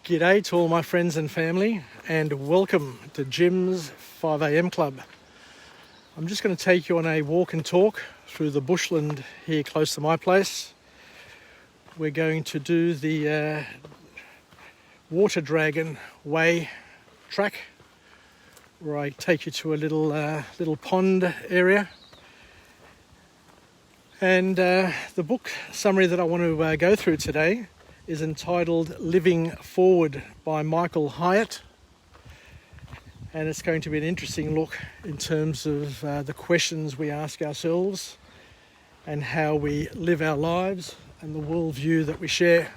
G'day to all my friends and family, and welcome to Jim's 5am Club. I'm just going to take you on a walk and talk through the bushland here close to my place. We're going to do the Water Dragon Way track, where I take you to a little pond area. And the book summary that I want to go through today is entitled Living Forward by Hyatt. And it's going to be an interesting look in terms of the questions we ask ourselves and how we live our lives and the worldview that we share.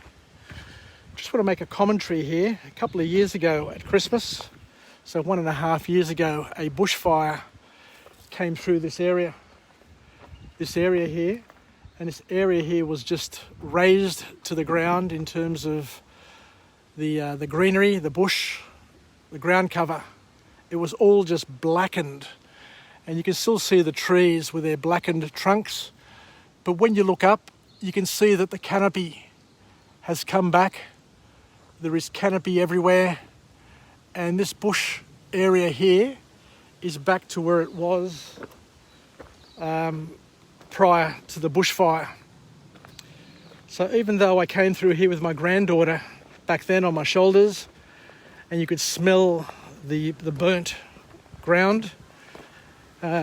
Just want to make a commentary here. A couple of years ago at Christmas, so 1.5 years ago, a bushfire came through this area here. And this area here was just razed to the ground in terms of the greenery, the bush, the ground cover. It was all just blackened. And you can still see the trees with their blackened trunks. But when you look up, you can see that the canopy has come back. There is canopy everywhere. And this bush area here is back to where it was prior to the bushfire. So even though I came through here with my granddaughter back then on my shoulders, and you could smell the burnt ground,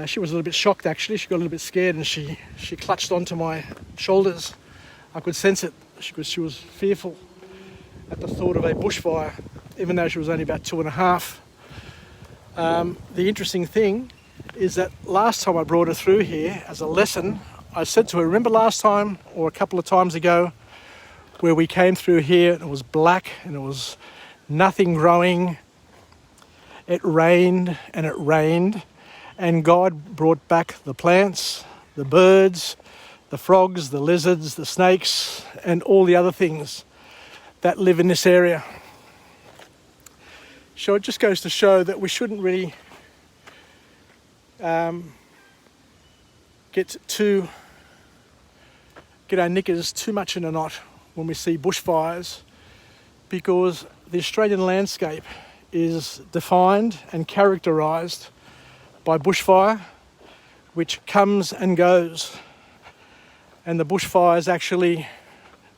she was a little bit shocked actually. She got a little bit scared and she clutched onto my shoulders. I could sense it. She was fearful at the thought of a bushfire, even though she was only about 2.5. The interesting thing is that last time I brought her through here as a lesson, I said to her, remember last time or a couple of times ago where we came through here and it was black and there was nothing growing. It rained and God brought back the plants, the birds, the frogs, the lizards, the snakes and all the other things that live in this area. So it just goes to show that we shouldn't really get our knickers too much in a knot when we see bushfires, because the Australian landscape is defined and characterised by bushfire, which comes and goes, and the bushfires actually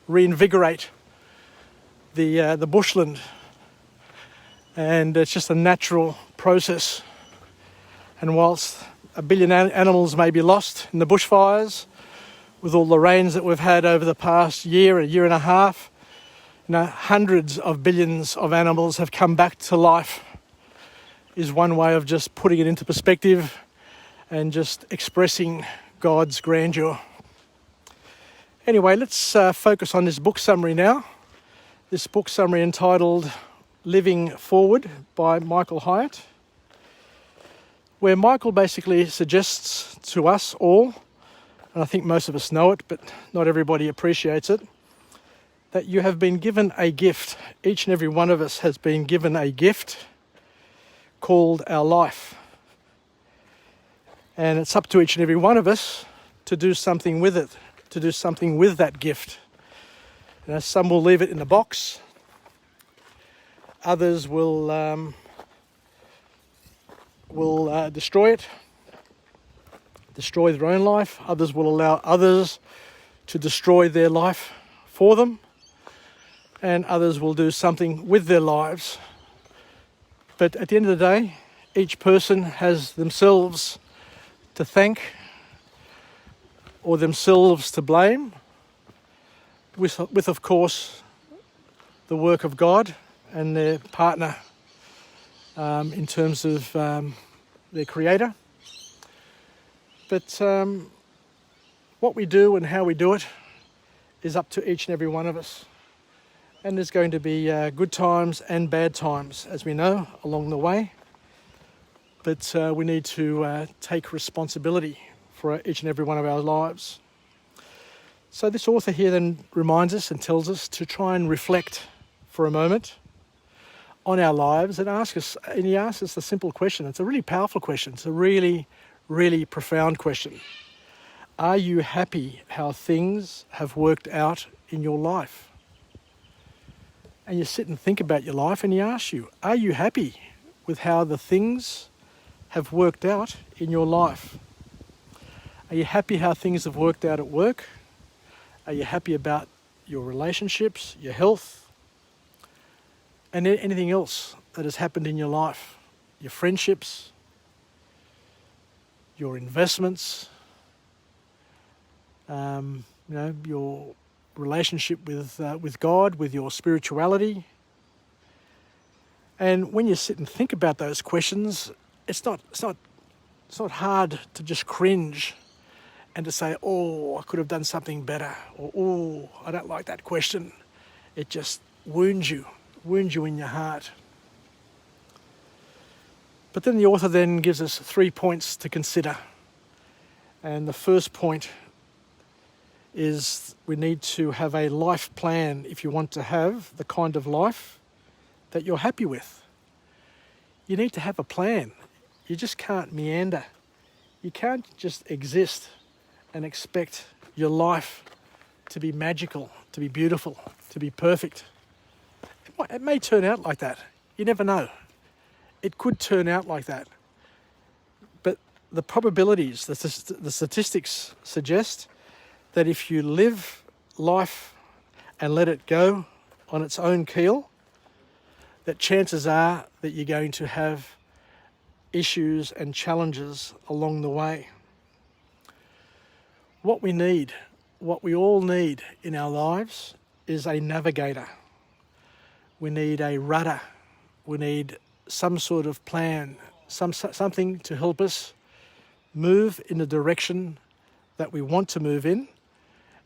reinvigorate the bushland, and it's just a natural process. And whilst 1 billion animals may be lost in the bushfires, with all the rains that we've had over the past year, a year and a half, hundreds of billions of animals have come back to life, is one way of just putting it into perspective and just expressing God's grandeur. Anyway, let's focus on this book summary now. This book summary entitled Living Forward by Hyatt, where Michael basically suggests to us all, and I think most of us know it, but not everybody appreciates it, that you have been given a gift. Each and every one of us has been given a gift called our life. And it's up to each and every one of us to do something with it, to do something with that gift. Some will leave it in a box. Others will destroy it, destroy their own life. Others will allow others to destroy their life for them, and others will do something with their lives. But at the end of the day, each person has themselves to thank or themselves to blame, with of course the work of God and their partner in terms of their creator. But what we do and how we do it is up to each and every one of us. And there's going to be good times and bad times, as we know, along the way. But we need to take responsibility for each and every one of our lives. So this author here then reminds us and tells us to try and reflect for a moment on our lives and he asks us the simple question. It's a really powerful question. It's a really, really profound question. Are you happy how things have worked out in your life? and you sit and think about your life, and he asks you, are you happy with how the things have worked out in your life? Are you happy how things have worked out at work? Are you happy about your relationships, your health, and anything else that has happened in your life? Your friendships, your investments, your relationship with God, with your spirituality. And when you sit and think about those questions, it's not hard to just cringe and to say, oh, I could have done something better, or oh, I don't like that question. It just wounds you in your heart. But then the author then gives us 3 points to consider. And the first point is we need to have a life plan if you want to have the kind of life that you're happy with. You need to have a plan. You just can't meander. You can't just exist and expect your life to be magical, to be beautiful, to be perfect. It may turn out like that. You never know. It could turn out like that. But the probabilities, the statistics suggest that if you live life and let it go on its own keel, that chances are that you're going to have issues and challenges along the way. What we all need in our lives is a navigator. We need a rudder. We need some sort of plan, something to help us move in the direction that we want to move in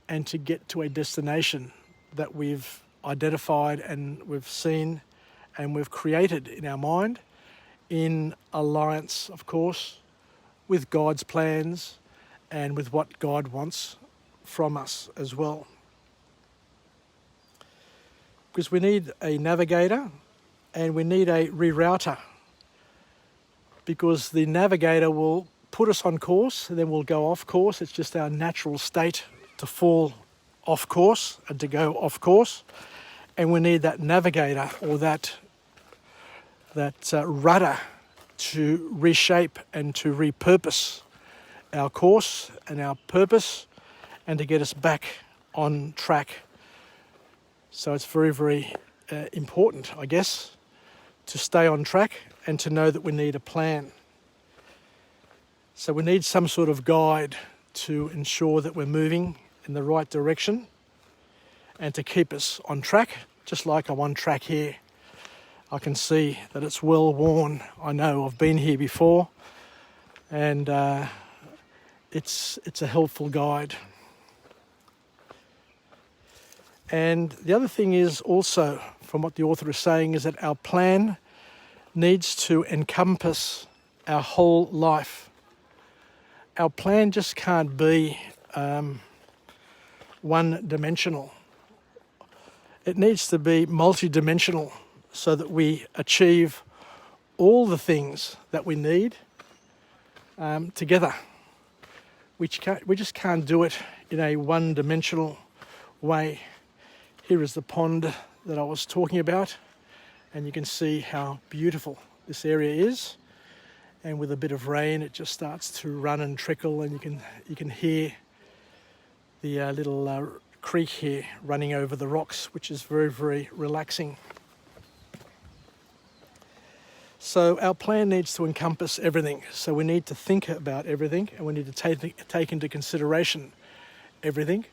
and to get to a destination that we've identified and we've seen and we've created in our mind, in alliance, of course, with God's plans and with what God wants from us as well. Because we need a navigator and we need a rerouter, because the navigator will put us on course and then we'll go off course. It's just our natural state to fall off course and to go off course. And we need that navigator or that rudder to reshape and to repurpose our course and our purpose and to get us back on track. So it's very, very important, I guess, to stay on track and to know that we need a plan. So we need some sort of guide to ensure that we're moving in the right direction and to keep us on track, just like I'm on track here. I can see that it's well worn. I know I've been here before, and it's a helpful guide. And the other thing is also, from what the author is saying, is that our plan needs to encompass our whole life. Our plan just can't be one-dimensional. It needs to be multi-dimensional so that we achieve all the things that we need together. We just can't do it in a one-dimensional way. Here is the pond that I was talking about, and you can see how beautiful this area is. And with a bit of rain, it just starts to run and trickle, and you can hear the little creek here running over the rocks, which is very, very relaxing. So our plan needs to encompass everything. So we need to think about everything, and we need to take into consideration everything.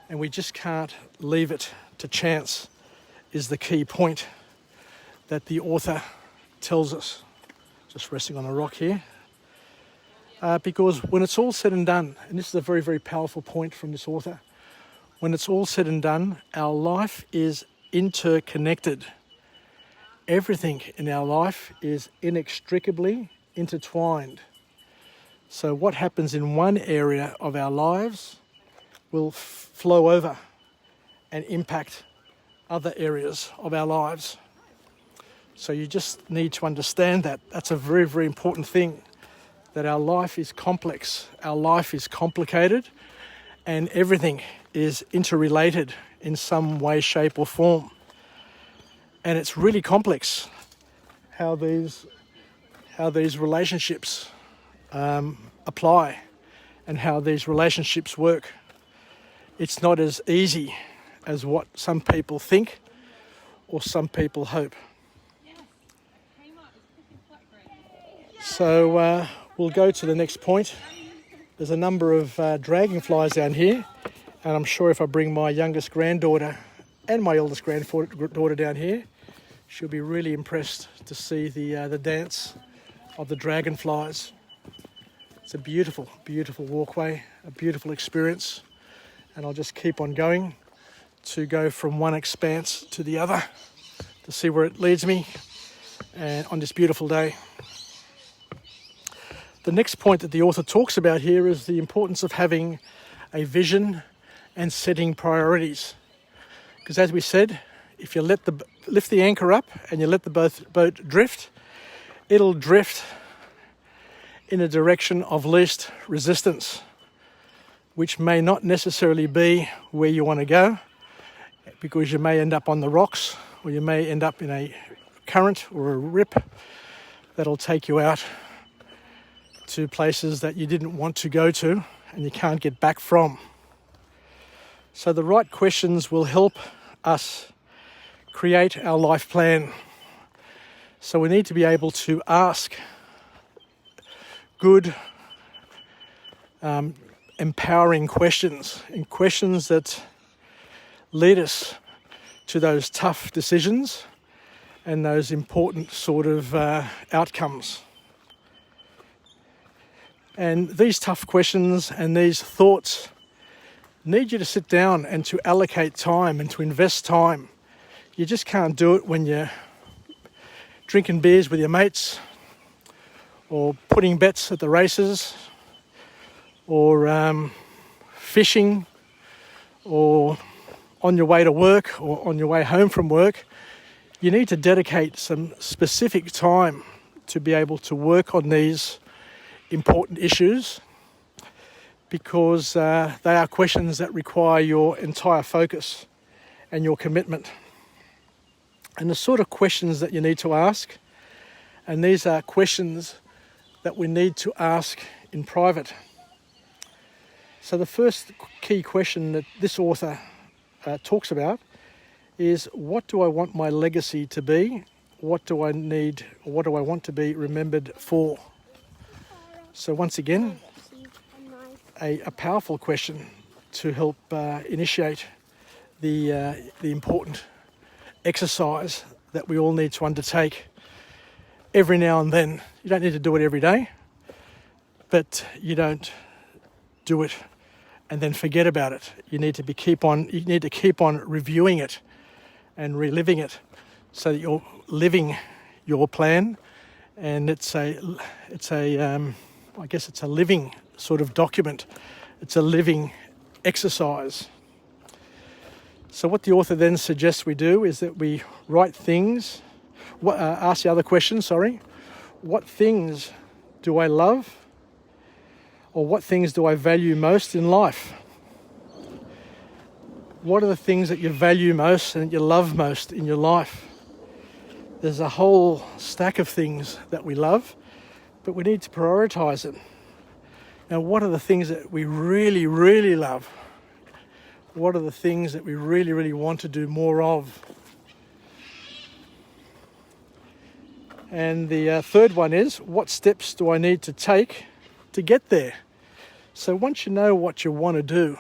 And we just can't leave it to chance, is the key point that the author tells us. Just resting on a rock here. Because when it's all said and done, and this is a very, very powerful point from this author, when it's all said and done, our life is interconnected. Everything in our life is inextricably intertwined. So what happens in one area of our lives will flow over and impact other areas of our lives. So you just need to understand that. That's a very, very important thing, that our life is complex, our life is complicated, and everything is interrelated in some way, shape or form. And it's really complex how these relationships apply and how these relationships work. It's not as easy as what some people think or some people hope. So we'll go to the next point. There's a number of dragonflies down here, and I'm sure if I bring my youngest granddaughter and my eldest granddaughter down here, she'll be really impressed to see the dance of the dragonflies. It's a beautiful, beautiful walkway, a beautiful experience, and I'll just keep on going to go from one expanse to the other to see where it leads me and on this beautiful day. The next point that the author talks about here is the importance of having a vision and setting priorities. Because as we said, if you lift the anchor up and you let the boat drift, it'll drift in a direction of least resistance, which may not necessarily be where you want to go, because you may end up on the rocks, or you may end up in a current or a rip that'll take you out to places that you didn't want to go to and you can't get back from. So the right questions will help us create our life plan. So we need to be able to ask good, empowering questions, and questions that lead us to those tough decisions and those important sort of outcomes. And these tough questions and these thoughts need you to sit down and to allocate time and to invest time. You just can't do it when you're drinking beers with your mates, or putting bets at the races, or fishing, or on your way to work or on your way home from work. You need to dedicate some specific time to be able to work on these important issues, because they are questions that require your entire focus and your commitment. And the sort of questions that you need to ask, and these are questions that we need to ask in private. So the first key question that this author talks about is, what do I want my legacy to be? What do I need, or what do I want to be remembered for? So once again, a powerful question to help initiate the important exercise that we all need to undertake every now and then. You don't need to do it every day, but you don't do it and then forget about it. You need to keep on reviewing it and reliving it, so that you're living your plan, and it's a living sort of document. It's a living exercise. So what the author then suggests we do is that we write things, ask the other question, what things do I love, or what things do I value most in life? What are the things that you value most and that you love most in your life? There's a whole stack of things that we love, but we need to prioritize it. Now, what are the things that we really, really love? What are the things that we really, really want to do more of? And the third one is, what steps do I need to take to get there? So once you know what you want to do,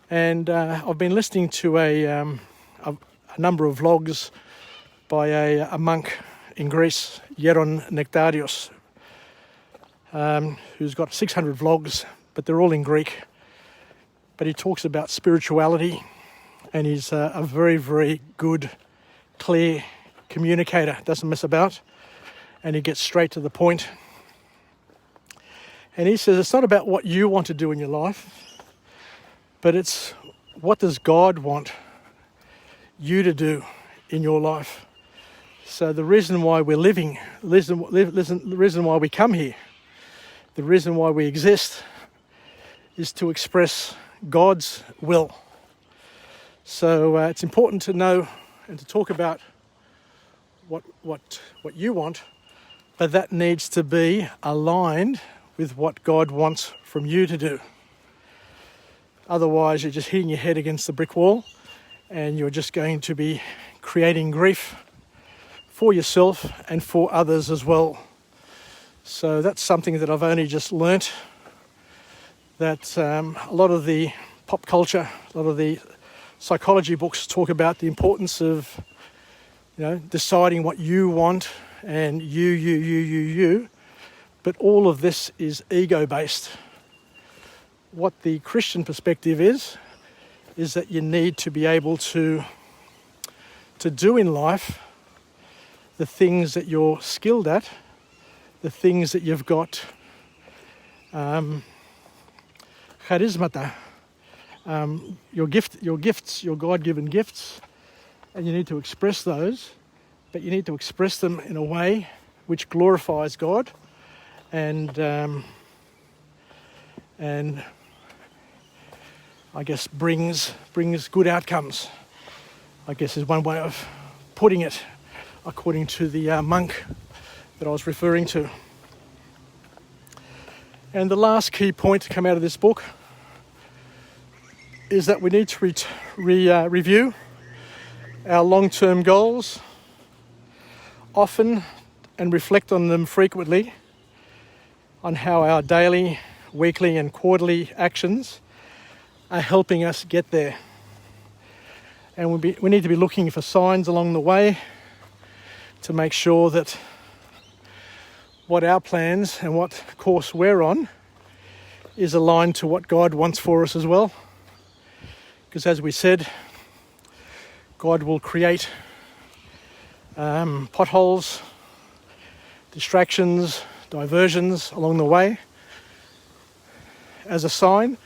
and I've been listening to a number of vlogs by a monk in Greece, Yeron Nectarios, who's got 600 vlogs, but they're all in Greek. But he talks about spirituality, and he's a very, very good, clear communicator, doesn't mess about, and he gets straight to the point. And he says it's not about what you want to do in your life, but it's what does God want you to do in your life. So the reason why we're living, the reason why we come here, the reason why we exist is to express God's will. So it's important to know and to talk about what you want, but that needs to be aligned with what God wants from you to do. Otherwise, you're just hitting your head against the brick wall, and you're just going to be creating grief for yourself and for others as well. So that's something that I've only just learnt, that a lot of the pop culture, a lot of the psychology books talk about the importance of, deciding what you want and you. But all of this is ego-based. What the Christian perspective is that you need to be able to do in life the things that you're skilled at, the things that you've got charismata, your gifts, your God-given gifts, and you need to express those, but you need to express them in a way which glorifies God and I guess brings good outcomes, I guess is one way of putting it, according to the monk that I was referring to. And the last key point to come out of this book is that we need to review our long-term goals often and reflect on them frequently, on how our daily, weekly and quarterly actions are helping us get there. And we need to be looking for signs along the way to make sure that what our plans and what course we're on is aligned to what God wants for us as well. Because as we said, God will create potholes, distractions, diversions along the way as a sign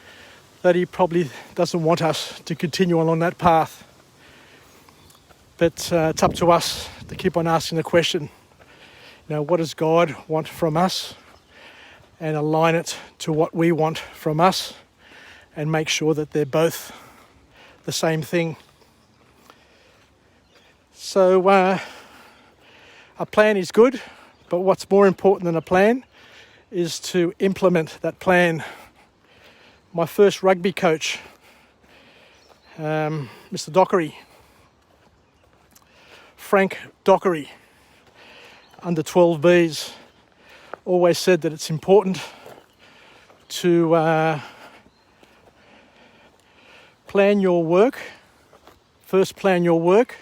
that he probably doesn't want us to continue along that path. But it's up to us to keep on asking the question, what does God want from us? And align it to what we want from us and make sure that they're both the same thing. So a plan is good, but what's more important than a plan is to implement that plan. My first rugby coach, Mr. Dockery, Frank Dockery, under 12Bs, always said that it's important to plan your work, first plan your work,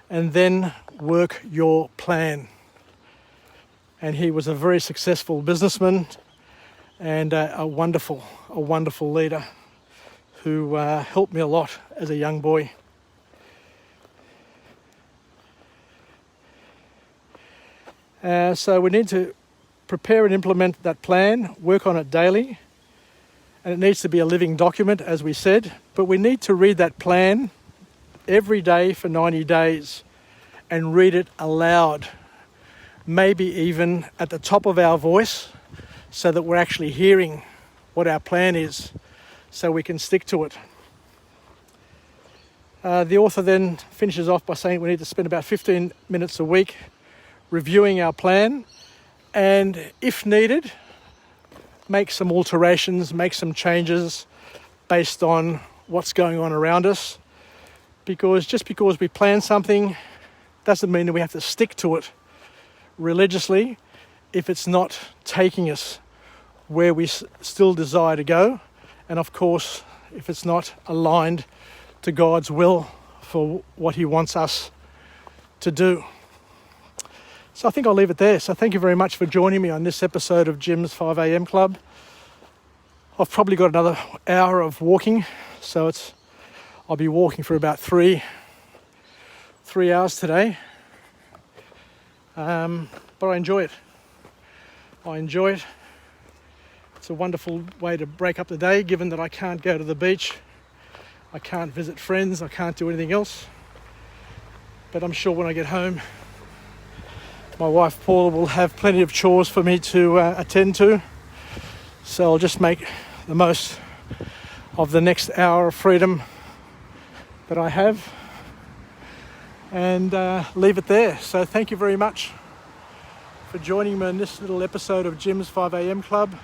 and then work your plan. And he was a very successful businessman and a wonderful leader who helped me a lot as a young boy. So we need to prepare and implement that plan, work on it daily, and it needs to be a living document, as we said, but we need to read that plan every day for 90 days and read it aloud, maybe even at the top of our voice, so that we're actually hearing what our plan is, so we can stick to it. The author then finishes off by saying we need to spend about 15 minutes a week reviewing our plan, and if needed, make some alterations, make some changes based on what's going on around us. Because just because we plan something doesn't mean that we have to stick to it religiously if it's not taking us where we still desire to go, and of course if it's not aligned to God's will for what he wants us to do. So I think I'll leave it there. So thank you very much for joining me on this episode of Jim's 5am Club. I've probably got another hour of walking, so I'll be walking for about three hours today. But I enjoy it. It's a wonderful way to break up the day, given that I can't go to the beach, I can't visit friends, I can't do anything else. But I'm sure when I get home, my wife Paula will have plenty of chores for me to attend to. So I'll just make the most of the next hour of freedom that I have. and leave it there. So thank you very much for joining me in this little episode of Jim's 5am Club,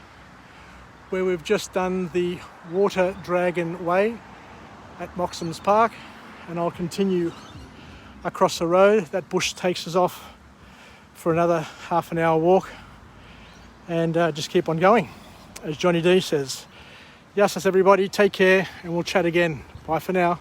where we've just done the Water Dragon Way at Moxham's Park, and I'll continue across the road. That bush takes us off for another half an hour walk, and just keep on going, as Johnny D says. Yes, everybody, take care, and we'll chat again. Bye for now.